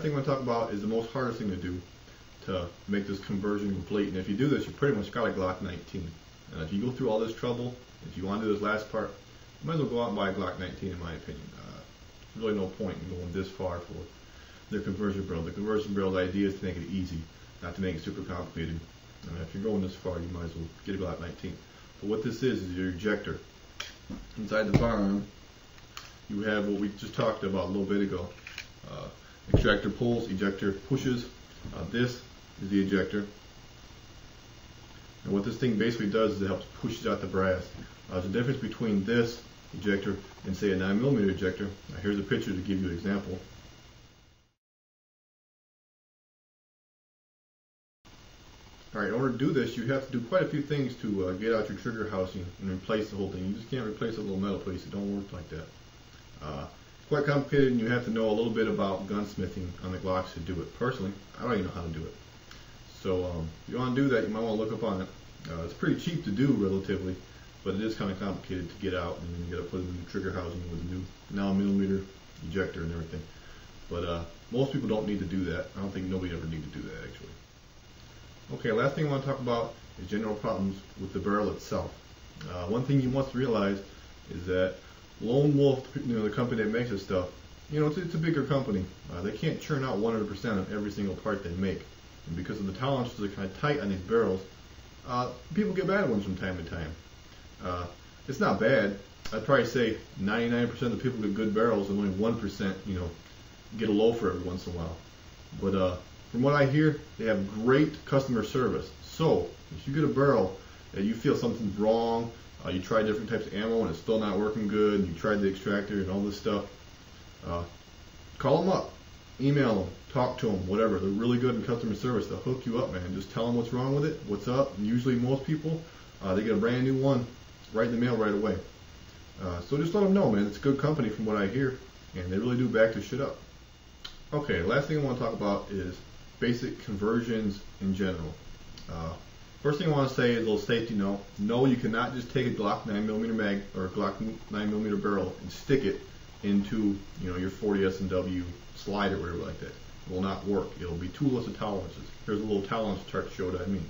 thing I want to talk about is the most hardest thing to do to make this conversion complete. And if you do this, you pretty much got a Glock 19. And if you go through all this trouble, if you want to do this last part, you might as well go out and buy a Glock 19 in my opinion. There's really no point in going this far for the conversion barrel. The conversion barrel's idea is to make it easy, not to make it super complicated. If you're going this far, you might as well get a Glock 19. But what this is your ejector. Inside the firearm, you have what we just talked about a little bit ago. Extractor pulls, ejector pushes. This is the ejector. And what this thing basically does is it helps push out the brass. There's a difference between this ejector and say a 9mm ejector. Now here's a picture to give you an example. Alright, in order to do this, you have to do quite a few things to get out your trigger housing and replace the whole thing. You just can't replace a little metal piece. It don't work like that. It's quite complicated, and you have to know a little bit about gunsmithing on the Glocks to do it. Personally, I don't even know how to do it. So if you want to do that, you might want to look up on it. It's pretty cheap to do relatively, but it is kind of complicated to get out, and then you got to put a new trigger housing with a new 9mm ejector and everything. But most people don't need to do that. I don't think nobody ever need to do that actually. Okay, last thing I want to talk about is general problems with the barrel itself. One thing you must realize is that Lone Wolf, the company that makes this stuff, it's a bigger company. They can't churn out 100% of every single part they make. And because of the tolerances are kind of tight on these barrels, people get bad ones from time to time. It's not bad. I'd probably say 99% of the people get good barrels, and only 1%, get a loafer every once in a while. But from what I hear, they have great customer service. So if you get a barrel that you feel something's wrong, you try different types of ammo and it's still not working good, and you tried the extractor and all this stuff, call them up, email them, talk to them, whatever. They're really good in customer service. They'll hook you up, man. Just tell them what's wrong with it, what's up. And usually most people, they get a brand new one right in the mail right away. So just let them know, man. It's a good company from what I hear, and they really do back their shit up. Okay, last thing I want to talk about is basic conversions in general. First thing I want to say is a little safety note. No, you cannot just take a Glock 9mm mag or a Glock 9mm barrel and stick it into your 40 S&W slide or whatever like that. It will not work. It'll be toolless of tolerances. Here's a little tolerance chart to show what I mean.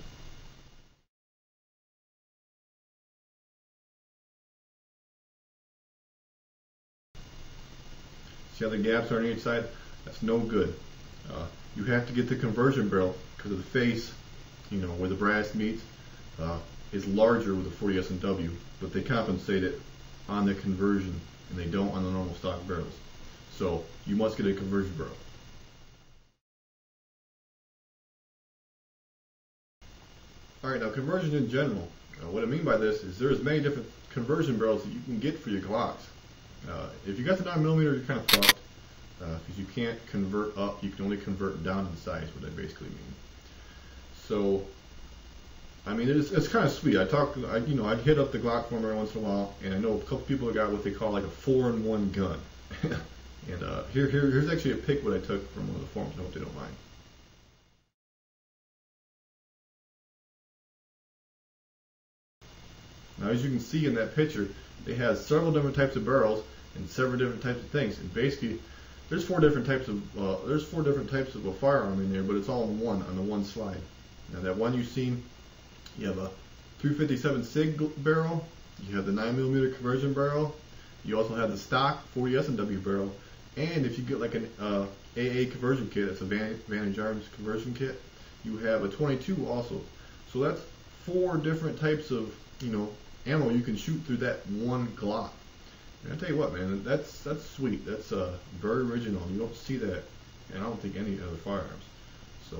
See how the gaps are on each side? That's no good. You have to get the conversion barrel because of the face, where the brass meets, is larger with the 40 S&W, but they compensate it on the conversion and they don't on the normal stock barrels. So you must get a conversion barrel. Alright, now conversion in general. What I mean by this is there's many different conversion barrels that you can get for your Glocks. If you got the 9mm, you're kind of fucked. Because you can't convert up, you can only convert down in size, what I basically mean. So, I mean, it's kind of sweet. I'd hit up the Glock forum every once in a while, and I know a couple people that got what they call like a 4-in-1 gun. And here's actually a pic what I took from one of the forums. I hope they don't mind. Now, as you can see in that picture, they have several different types of barrels and several different types of things. And basically, there's four different types of a firearm in there, but it's all in one on the one slide. Now that one you've seen, you have a 357 SIG barrel, you have the 9mm conversion barrel, you also have the stock 40 S&W barrel, and if you get like an AA conversion kit, it's a Vantage Arms conversion kit, you have a 22 also. So that's four different types of ammo you can shoot through that one Glock. And I tell you what, man, that's sweet. That's very original. You don't see that, and I don't think any other firearms. So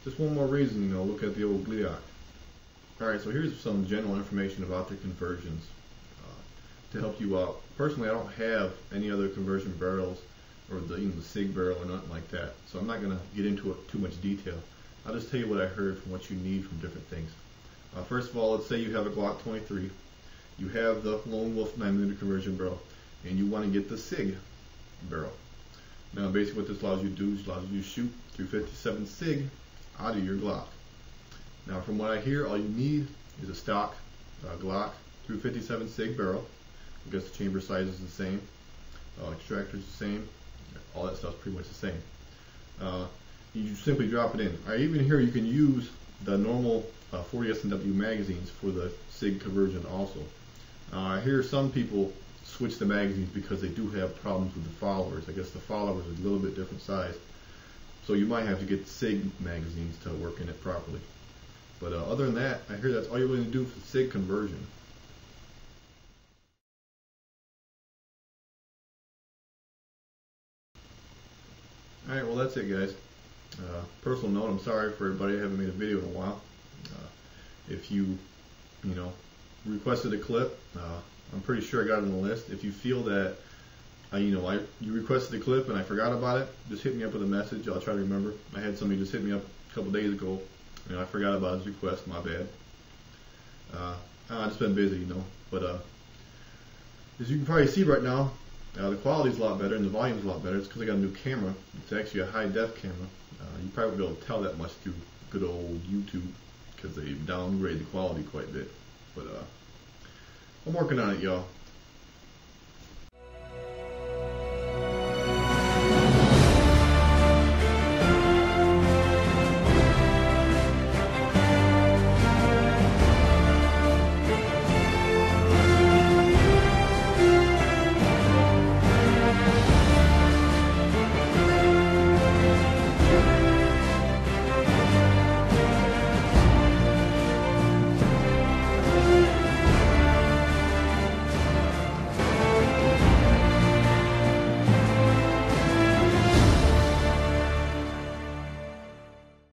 just one more reason, look at the old Glock. Alright, so here's some general information about the conversions to help you out. Personally, I don't have any other conversion barrels or the SIG barrel or nothing like that, so I'm not going to get into it too much detail. I'll just tell you what I heard from what you need from different things. First of all, let's say you have a Glock 23. You have the Lone Wolf 9mm conversion barrel, and you want to get the SIG barrel. Now, basically what this allows you to do is allows you to shoot 357 SIG out of your Glock. Now, from what I hear, all you need is a stock Glock 357 SIG barrel. I guess the chamber size is the same, extractor is the same, all that stuff's pretty much the same. You simply drop it in. Even here you can use the normal 40 S&W magazines for the SIG conversion also. I hear some people switch the magazines because they do have problems with the followers. I guess the followers are a little bit different size, so you might have to get SIG magazines to work in it properly. But other than that, I hear that's all you're going to do for the SIG conversion. Alright, well that's it, guys. Personal note, I'm sorry for everybody, I haven't made a video in a while. If you requested a clip, I'm pretty sure I got it on the list. If you feel that you requested a clip and I forgot about it, just hit me up with a message. I'll try to remember. I had somebody just hit me up a couple days ago. I forgot about his request. My bad. I've just been busy, But as you can probably see right now, the quality's a lot better and the volume's a lot better. It's because I got a new camera. It's actually a high-def camera. You probably won't be able to tell that much through good old YouTube because they downgrade the quality quite a bit. But I'm working on it, y'all.